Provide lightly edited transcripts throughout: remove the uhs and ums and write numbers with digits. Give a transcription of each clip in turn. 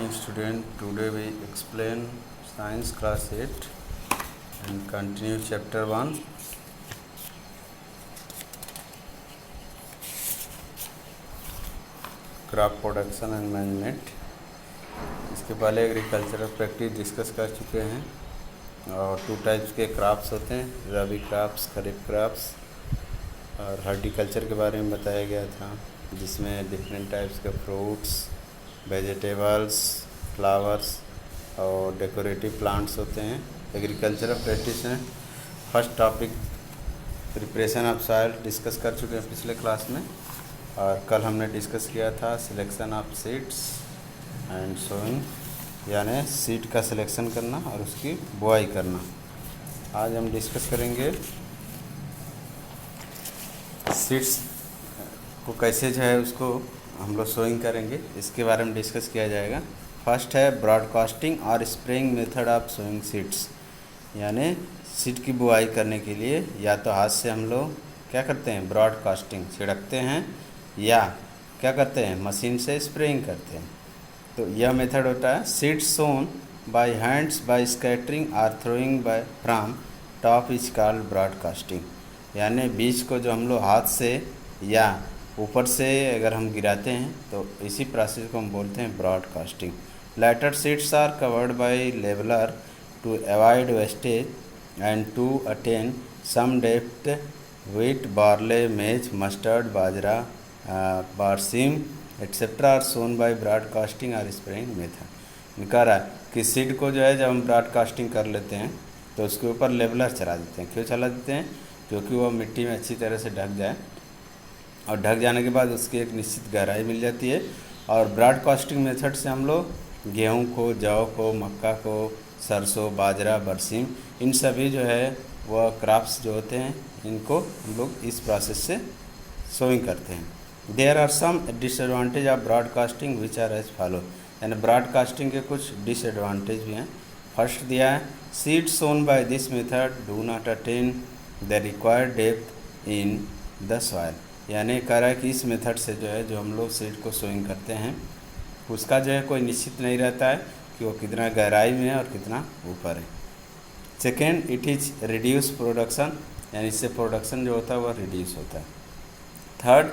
morning student. Today we explain science class 8 and continue chapter 1. Crop production and management. इसके पहले agricultural practice discuss कर चुके हैं और 2 टाइप्स के क्रॉप्स होते हैं, रबी क्रॉप्स, खरीफ क्रॉप्स, और हॉर्टिकल्चर के बारे में बताया गया था जिसमें डिफरेंट टाइप्स के फ्रूट्स, वेजिटेबल्स, फ्लावर्स और डेकोरेटिव प्लांट्स होते हैं। एग्रीकल्चरल प्रैक्टिस में first topic preparation of soil discuss कर चुके हैं पिछले क्लास में, और कल हमने डिस्कस किया था selection of seeds and sowing, यानी सीड का सिलेक्शन करना और उसकी बुआई करना। आज हम डिस्कस करेंगे सीड्स को कैसे जो है उसको हम लोग सोइंग करेंगे, इसके बारे में डिस्कस किया जाएगा। फर्स्ट है ब्रॉडकास्टिंग और spraying method of sowing seeds, यानी सीड की बुआई करने के लिए या तो हाथ से हम लोग क्या करते हैं, ब्रॉडकास्टिंग छिड़कते हैं, या क्या करते हैं, मशीन से स्प्रेइंग करते हैं। तो यह मेथड होता है seeds sown by hands by scattering और throwing by from top is called broadcasting, यानी बीज को जो हम लोग हाथ से या ऊपर से अगर हम गिराते हैं तो इसी प्रोसेस को हम बोलते हैं broadcasting. Later seeds are covered by leveller to avoid wastage and to attain some depth. Wheat, barley, maize, mustard, bajra, berseem etcetera are sown by broadcasting और स्प्रेइंग मेथड। कह रहा है कि सीड को जो है जब हम ब्रॉडकास्टिंग कर लेते हैं तो उसके ऊपर लेवलर चला देते हैं। क्यों चला देते हैं? क्योंकि वो मिट्टी में अच्छी तरह से ढक जाए, और ढक जाने के बाद उसकी एक निश्चित गहराई मिल जाती है। और ब्रॉडकास्टिंग मेथड से हम लोग गेहूं को, जौ को, मक्का को, सरसों, बाजरा, बरसीम, इन सभी जो है वह क्रॉप्स जो होते हैं इनको हम लोग इस प्रोसेस से सोइंग करते हैं। There are some disadvantage of broadcasting which are as follow, यानी ब्रॉडकास्टिंग के कुछ डिसएडवांटेज भी हैं। फर्स्ट दिया है seed sown by this method do not attain the required depth in the soil, यानी कह रहा है कि इस मेथड से जो है जो हम लोग सीड को सोइंग करते हैं उसका जो है कोई निश्चित नहीं रहता है कि वो कितना गहराई में है और कितना ऊपर है। Second, it is reduce production, यानी इससे प्रोडक्शन जो होता है वह रिड्यूस होता है। Third,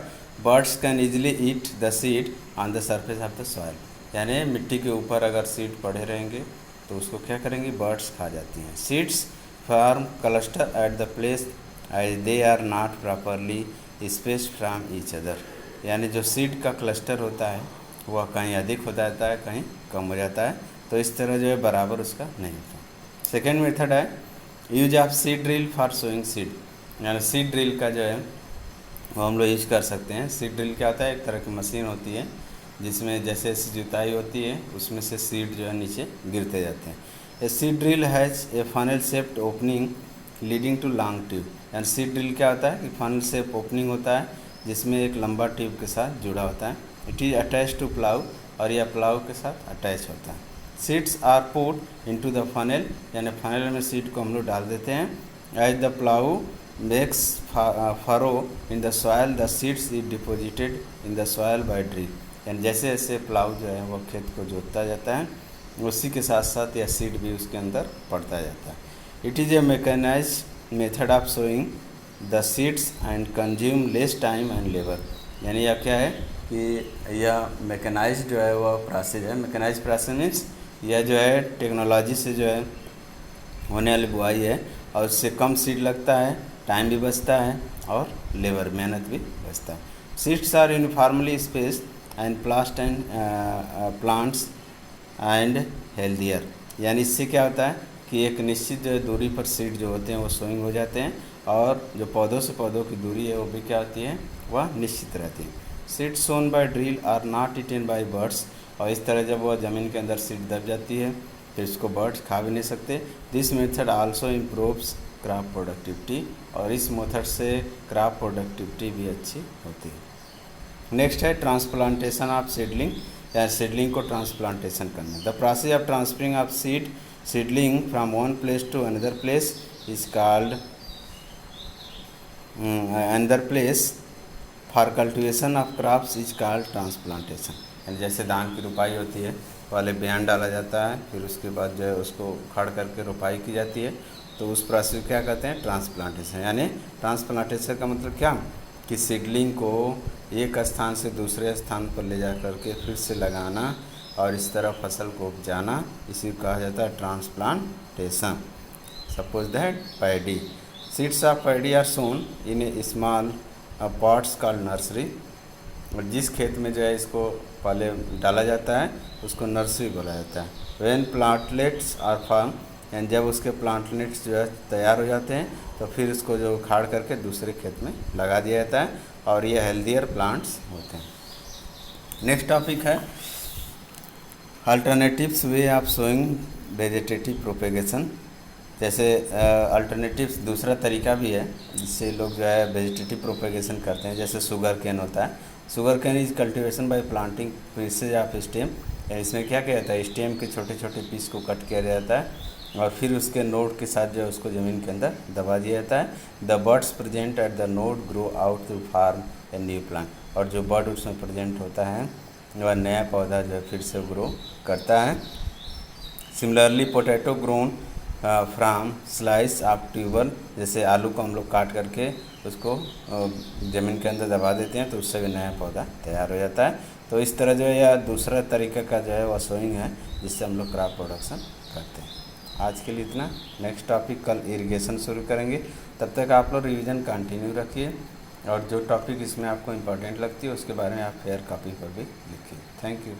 birds can easily eat the seed on the surface of the soil, यानी मिट्टी के ऊपर अगर सीड पड़े रहेंगे तो उसको क्या करेंगे, बर्ड्स खा जाती हैं। Seeds form cluster at the place as they are not properly space from each other, यानी जो सीड का क्लस्टर होता है वह कहीं अधिक हो जाता है, कहीं कम हो जाता है, तो इस तरह जो है बराबर उसका नहीं होता। सेकेंड मेथड है use of seed drill for sowing seed, यानी सीड ड्रिल का जो है वो हम लोग यूज कर सकते हैं। सीड ड्रिल क्या होता है, एक तरह की मशीन होती है जिसमें जैसे जैसे जुताई होती है उसमें से सीड जो है नीचे गिरते जाते हैं। A seed drill has a funnel shaped opening leading to long tube, यानी सीड ड्रिल क्या होता है कि फनल शेप ओपनिंग होता है जिसमें एक लंबा ट्यूब के साथ जुड़ा होता है। It is attach to plough, और यह प्लाउ के साथ अटैच होता है। Seeds are put into the funnel, यानी फनल में सीड को हम लोग डाल देते हैं। As the plough makes furrow in the soil the seeds is deposited in the soil by drill, यानी जैसे जैसे प्लाउ जो है वो खेत को जोतता जाता है उसी के साथ साथ यह सीड भी उसके अंदर पड़ता जाता है। It is a mechanized method of sowing the seeds and consume less time and labour, यानी यह क्या है कि यह मैकेनाइज्ड जो है वह प्रोसेस है। मैकेनाइज्ड प्रोसेस मीन्स यह जो है टेक्नोलॉजी से जो है होने वाली बुआई है, और उससे कम सीड लगता है, टाइम भी बचता है और लेबर मेहनत भी बचता है। Seeds are uniformly spaced and placed and plants and healthier, यानी इससे क्या होता है कि एक निश्चित दूरी पर सीड जो होते हैं वो सोइंग हो जाते हैं, और जो पौधों से पौधों की दूरी है वो भी क्या होती है, वह निश्चित रहती है। Seed sown by drill are not eaten by birds, और इस तरह जब वह ज़मीन के अंदर सीड दब जाती है तो इसको बर्ड्स खा भी नहीं सकते। This method also improves crop productivity, और इस मेथड से क्रॉप प्रोडक्टिविटी भी अच्छी होती है। नेक्स्ट है ट्रांसप्लांटेशन ऑफ सीडलिंग, या सीडलिंग को ट्रांसप्लांटेशन करना। The process of transferring of seedling from one place to another place is called another place for cultivation of crops is called transplantation, जैसे धान की रोपाई होती है पहले बयान डाला जाता है, फिर उसके बाद जो है उसको उखाड़ करके रोपाई की जाती है। तो उस प्रोसेस को क्या कहते हैं? ट्रांसप्लांटेशन। यानी ट्रांसप्लांटेशन का मतलब क्या कि सीडलिंग को एक स्थान से दूसरे स्थान पर ले जा करके फिर से लगाना और इस तरह फसल को उपजाना, इसी को कहा जाता है transplantation. Suppose that paddy, seeds of paddy are sown in a small pots called nursery. और जिस खेत में जो है इसको पहले डाला जाता है उसको नर्सरी बोला जाता है। When plantlets are form, and जब उसके प्लांटलेट्स जो है तैयार हो जाते हैं तो फिर उसको जो उखाड़ करके दूसरे खेत में लगा दिया जाता है और ये हेल्दियर प्लांट्स होते हैं। नेक्स्ट टॉपिक है alternatives way of sowing vegetative propagation. जैसे अल्टरनेटिव्स दूसरा तरीका भी है जिससे लोग जो है वेजिटेटिव प्रोपेगेशन करते हैं। जैसे शुगर केन होता है, sugar cane is cultivation by planting pieces of stem. इसमें क्या किया जाता है? स्टेम के छोटे छोटे पीस को कट किया जाता है और फिर उसके नोड के साथ जो है उसको ज़मीन के अंदर दबा दिया जाता है। The birds present at the node grow out to form a new plant. और जो बर्ड उसमें प्रेजेंट होता है वह नया पौधा जो है फिर से ग्रो करता है। Similarly potato grown from slice of tuber, जैसे आलू को हम लोग काट करके उसको ज़मीन के अंदर दबा देते हैं तो उससे भी नया पौधा तैयार हो जाता है। तो इस तरह जो है या दूसरा तरीका का जो है वह सोइंग है जिससे हम लोग क्रॉप प्रोडक्शन करते हैं। आज के लिए इतना। नेक्स्ट टॉपिक कल इरिगेशन शुरू करेंगे। तब तक आप लोग रिवीजन कंटिन्यू रखिए और जो टॉपिक इसमें आपको इम्पोर्टेंट लगती है उसके बारे में आप फेयर कॉपी पर भी लिखिए। Thank you.